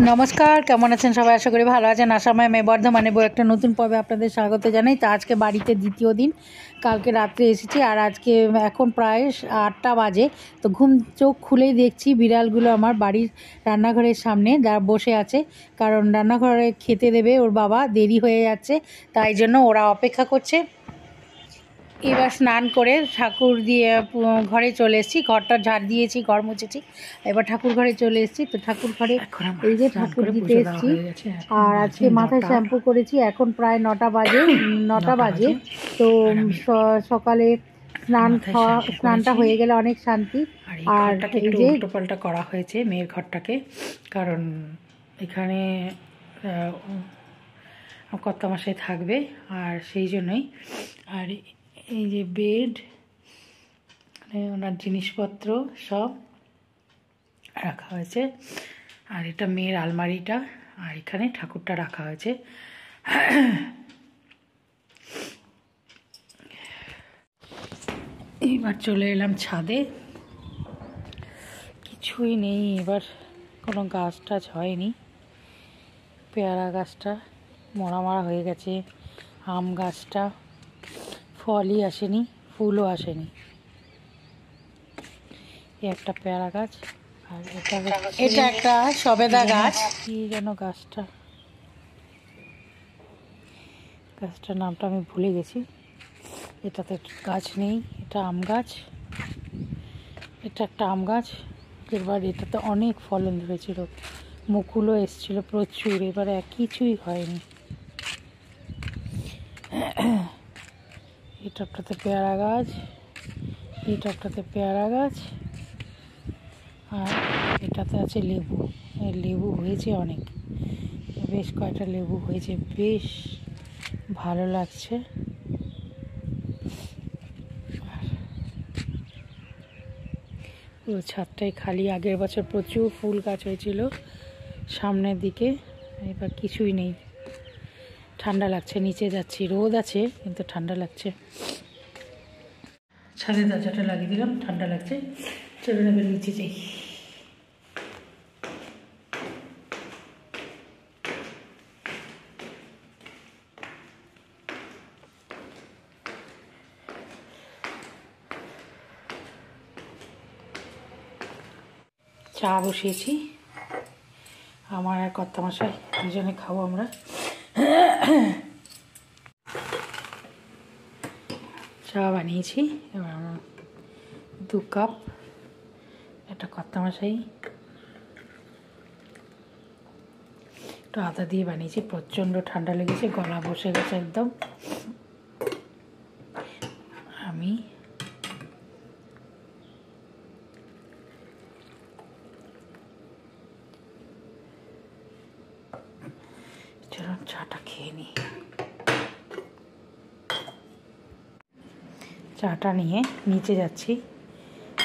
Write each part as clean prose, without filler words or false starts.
নমস্কার, কেমন আছেন সবাই? আশা করি ভালো আছেন। আসামে আমি বর্ধমানে একটা নতুন পর্বে আপনাদের স্বাগত জানাই। তো আজকে বাড়িতে দ্বিতীয় দিন, কালকে রাত্রে এসেছি আর আজকে এখন প্রায় 8টা বাজে। তো চোখ খুলেই দেখছি বিড়ালগুলো আমার বাড়ির রান্নাঘরের সামনে বসে আছে, কারণ রান্নাঘরে খেতে দেবে ওর বাবা, দেরি হয়ে যাচ্ছে, তাই জন্য ওরা অপেক্ষা করছে। এবার স্নান করে ঠাকুর দিয়ে ঘরে চলে এসেছি, ঘরটা ঝাড় দিয়েছি, ঘর মুছেছি, এবার ঠাকুর ঘরে চলে এসেছি। তো ঠাকুর ঘরে এই যে ঠাকুর দিতে এসেছি আর আজকে মাথায় শ্যাম্পু করেছি। এখন প্রায় 9টা বাজে 9টা বাজে। তো সকালে স্নানটা হয়ে গেলে অনেক শান্তি। আর এই যে উল্টোপাল্টা করা হয়েছে মেয়ের ঘরটাকে, কারণ এখানে কর্তামশাই থাকবে আর সেই জন্যই। আর এই যে বেড, ওনার জিনিসপত্র সব রাখা হয়েছে, আর এটা মেয়ের আলমারিটা, আর এখানে ঠাকুরটা রাখা হয়েছে। এবার চলে এলাম ছাদে, কিছুই নেই, এবার কোনো গাছ টাছ হয়নি। পেয়ারা গাছটা মরা হয়ে গেছে, আম গাছটা ফলই আসেনি, ফুলও আসেনি। একটা পেয়ারা গাছ, আর এটা একটা সবেদা গাছ। কি যেন গাছটার নামটা আমি ভুলে গেছি। এটাতে গাছ নেই, এটা আম গাছ, এটা একটা আম গাছ। এবার এটাতে অনেক ফলন ধরেছিল, মুকুলও এসেছিল প্রচুর, এবার কিছুই হয়নি। এটাতে পেয়ারা গাছ, এটাতে পেয়ারা গাছ, আর এটাতে আছে লেবু। লেবু হয়েছে অনেক, বেশ কয়েকটা লেবু হয়েছে, বেশ ভালো লাগছে। পুরো ছাদটাই খালি। আগের বছর প্রচুর ফুল গাছ হয়েছিল সামনের দিকে, এবার কিছুই নেই। ঠান্ডা লাগছে, নিচে যাচ্ছি, রোদ আছে কিন্তু ঠান্ডা লাগছে। ছাদে দরজাটা লাগিয়ে দিলাম, ঠান্ডা লাগছে। চলুন এবার নিচে যাই। চা বসিয়েছি, আমার আর কর্তামশাই দুজনে খাবো আমরা। চা বানিয়েছি, এবার আমার 2 কাপ, এটা কর্তামশাই একটু আদা দিয়ে বানিয়েছি। প্রচণ্ড ঠান্ডা লেগেছে, গলা বসে গেছে একদম। আমি চাটা খেয়ে নিই। চাটা নিয়ে নিচে যাচ্ছি,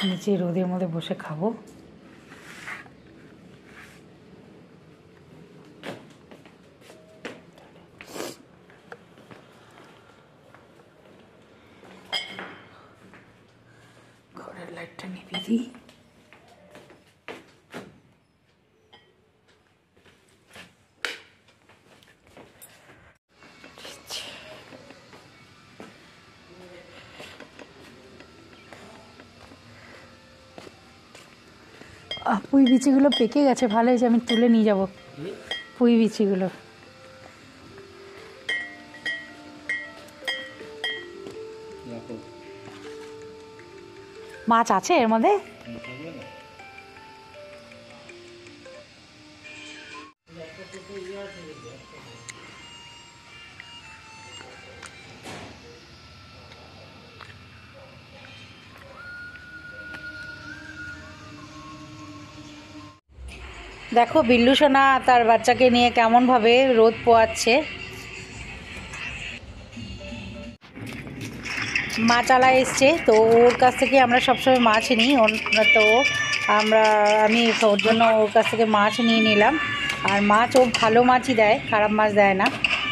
নিচে রোদের মধ্যে বসে খাবো। ঘরের লাইটটা নিভিয়ে দিই। পুঁই বিচিগুলো পেকে গেছে, ভালো হয়েছে, আমি তুলে নিয়ে যাব পুঁই বিচিগুলো। মাছ আছে এর মধ্যে? দেখো বিল্লু সোনা তার বাচ্চাকে নিয়ে কেমনভাবে রোদ পোয়াচ্ছে। মাছালা এসছে, তো ওর কাছ থেকে আমরা সবসময় মাছ নিই। তো আমি ওর জন্য ওর কাছ থেকে মাছ নিয়ে নিলাম। আর মাছ ও ভালো মাছই দেয়, খারাপ মাছ দেয় না,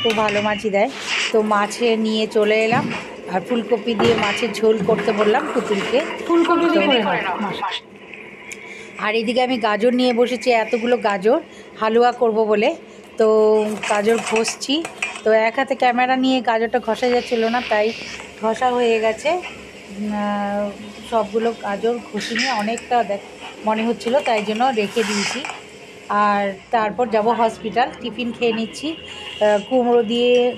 ও ভালো মাছই দেয়। তো মাছে নিয়ে চলে এলাম, আর ফুলকপি দিয়ে মাছের ঝোল করতে বললাম পুতুলকে। ফুলকপি দিয়ে আর এদিকে আমি গাজর নিয়ে বসেছি, এতগুলো গাজর হালুয়া করব বলে। তো গাজর ঘষছি, তো এক হাতে ক্যামেরা নিয়ে গাজরটা ঘষা যাচ্ছিলো না, তাই ঘষা হয়ে গেছে। সবগুলো গাজর ঘষে নিয়ে অনেকটা মনে হচ্ছিলো, তাই জন্য রেখে দিয়েছি। আর তারপর যাব হসপিটাল, টিফিন খেয়ে নিচ্ছি।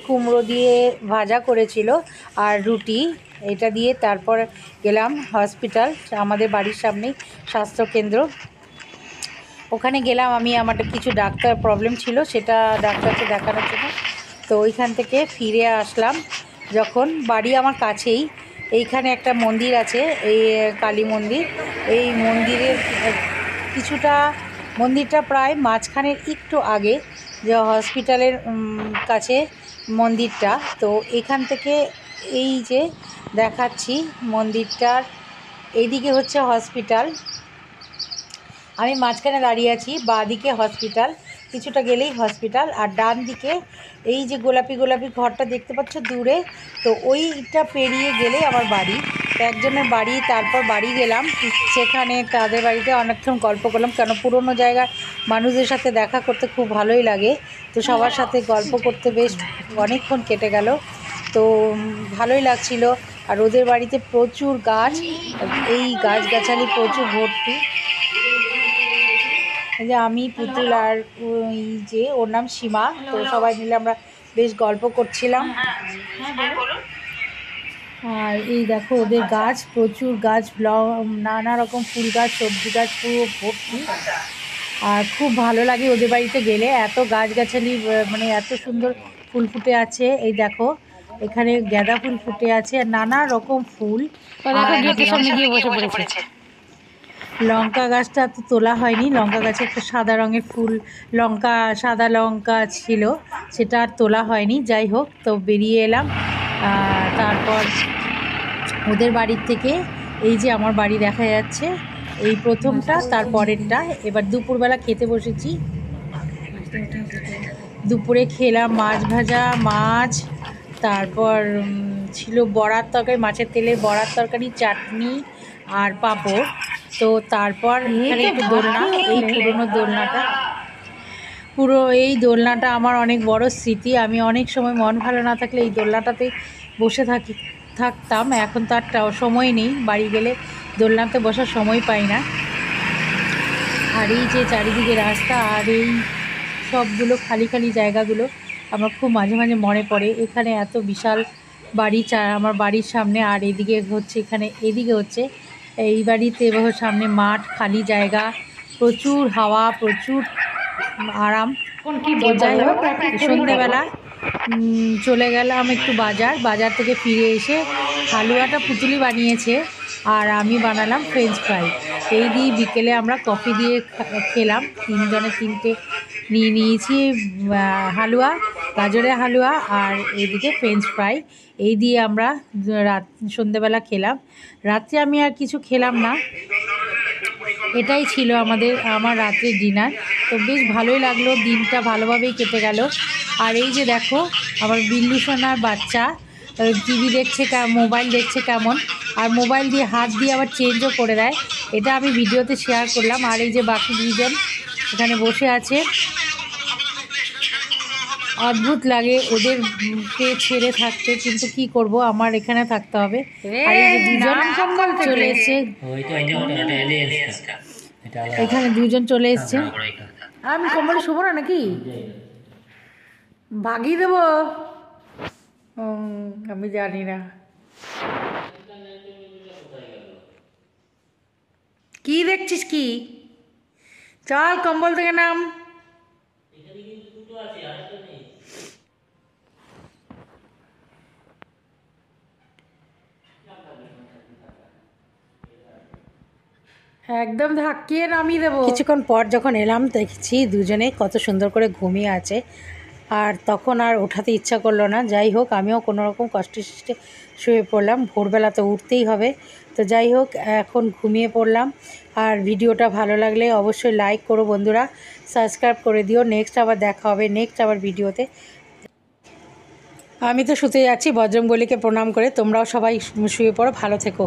কুমড়ো দিয়ে ভাজা করেছিল আর রুটি, এটা দিয়ে তারপর গেলাম হসপিটাল, আমাদের বাড়ির সামনেই স্বাস্থ্যকেন্দ্র। ওখানে গেলাম আমি, আমার কিছু ডাক্তার প্রবলেম ছিল, সেটা ডাক্তারকে দেখানোর জন্য। তো ওইখান থেকে ফিরে আসলাম যখন বাড়ি আমার কাছেই। এইখানে একটা মন্দির আছে, এই কালী মন্দির। এই মন্দিরের কিছুটা, মন্দিরটা প্রায় মাঝখানের একটু আগে, যে হসপিটালের কাছে মন্দিরটা। তো এখান থেকে এই যে দেখাচ্ছি মন্দিরটার এইদিকে হচ্ছে হসপিটাল, আমি মাঝখানে দাঁড়িয়ে আছি, বাঁ দিকে হসপিটাল, কিছুটা গেলেই হসপিটাল। আর ডান দিকে এই যে গোলাপি গোলাপি ঘরটা দেখতে পাচ্ছ দূরে, তো ওইটা পেরিয়ে গেলে আমার বাড়ি। তো একজনের বাড়ি, তারপর বাড়ি গেলাম, সেখানে তাদের বাড়িতে অনেকক্ষণ গল্প করলাম, কেন পুরনো জায়গার মানুষদের সাথে দেখা করতে খুব ভালোই লাগে। তো সবার সাথে গল্প করতে বেশ অনেকক্ষণ কেটে গেল, তো ভালোই লাগছিল। আর ওদের বাড়িতে প্রচুর গাছ, এই গাছগাছালি প্রচুর ভর্তি। যে আমি, পুতুল আর ওই যে ওর নাম সীমা, তো সবাই মিলে আমরা বেশ গল্প করছিলাম। আর এই দেখো ওদের গাছ, প্রচুর গাছ, নানা রকম ফুল গাছ, সবজি গাছ, পুরো ভর্তি। আর খুব ভালো লাগে ওদের বাড়িতে গেলে, এত গাছগাছালি, মানে এত সুন্দর ফুল ফুটে আছে। এই দেখো এখানে গাঁদা ফুল ফুটে আছে, আর নানা রকম ফুল। গেটের সামনে গিয়ে বসে পড়েছে। লঙ্কা গাছটা তো তোলা হয়নি, লঙ্কা গাছে একটা সাদা রঙের ফুল, সাদা লঙ্কা ছিল, সেটা আর তোলা হয়নি। যাই হোক, তো বেরিয়ে এলাম। তারপর ওদের বাড়ির থেকে এই যে আমার বাড়ি দেখা যাচ্ছে, এই প্রথমটা, তারপরেরটা। এবার দুপুরবেলা খেতে বসেছি, দুপুরে খেলাম মাছ ভাজা, মাছ, তারপর ছিল বড়ার তরকারি, মাছের তেলে বড়ার তরকারি, চাটনি আর পাঁপড়। তো তারপর এখানে একটু দোলনা, এই পুরোনো দোলনাটা, এই দোলনাটা আমার অনেক বড় স্মৃতি। আমি অনেক সময় মন ভালো না থাকলে এই দোলনাটাতে বসে থাকতাম। এখন তো আর সময় নেই, বাড়ি গেলে দোলনাতে বসার সময় পাই না। আর এই যে চারিদিকে রাস্তা, আর এই সবগুলো খালি খালি জায়গাগুলো আমার খুব মাঝে মাঝে মনে পড়ে। এখানে এত বিশাল বাড়ি, আমার বাড়ির সামনে, আর এদিকে হচ্ছে, এদিকে হচ্ছে এই বাড়িতে সামনে মাঠ, খালি জায়গা, প্রচুর হাওয়া, প্রচুর আরাম। যাই হোক, সন্ধ্যেবেলা চলে গেলাম একটু বাজার থেকে ফিরে এসে হালুয়াটা পুতুলি বানিয়েছে, আর আমি বানালাম ফ্রেঞ্চ ফ্রাই। এই দিয়ে বিকেলে আমরা কফি দিয়ে খেলাম, তিনজনে তিনটে নিয়ে নিয়েছি, হালুয়া, গাজরের হালুয়া, আর এইদিকে ফ্রেঞ্চ ফ্রাই। এই দিয়ে আমরা সন্ধ্যেবেলা খেলাম। রাত্রে আমি আর কিছু খেলাম না, এটাই ছিল আমার রাত্রের ডিনার। তো বেশ ভালোই লাগলো, দিনটা ভালোভাবেই কেটে গেল। আর এই যে দেখো আমার বিল্লু সোনার বাচ্চা টিভি দেখছে, মোবাইল দেখছে কেমন, আর মোবাইল দিয়ে হাত দিয়ে আবার চেঞ্জও করে দেয়, এটা আমি ভিডিওতে শেয়ার করলাম। আর এই যে বাকি দুজন এখানে বসে আছে, অদ্ভুত লাগে ওদেরকে ছেড়ে থাকতে, কিন্তু কি করব, আমার এখানে থাকতে হবে। আর এই যে দুজন চলে এসছে, এখানে দুজন চলে এসছে। আমি কম্বলে শুভ না নাকি, ভাগিয়ে দেবো, আমি জানি না। কি দেখছিস কি, চল কম্বল থেকে নাম। একদম ধাক্কিয়ে নামিয়ে দেবো। কিছুক্ষণ পর যখন এলাম, দেখছি দুজনে কত সুন্দর করে ঘুমিয়ে আছে, আর তখন আর ওঠাতে ইচ্ছা করলো না। যাই হোক, আমিও কোনো রকম কষ্টে সৃষ্টে শুয়ে পড়লাম, ভোরবেলা তো উঠতেই হবে। তো যাই হোক, এখন ঘুমিয়ে পড়লাম। আর ভিডিওটা ভালো লাগলে অবশ্যই লাইক করো বন্ধুরা, সাবস্ক্রাইব করে দিও। নেক্সট আবার দেখা হবে নেক্সট আবার ভিডিওতে। আমি তো শুতে যাচ্ছি, বজরংবলীকে প্রণাম করে। তোমরাও সবাই শুয়ে পড়ো, ভালো থেকো।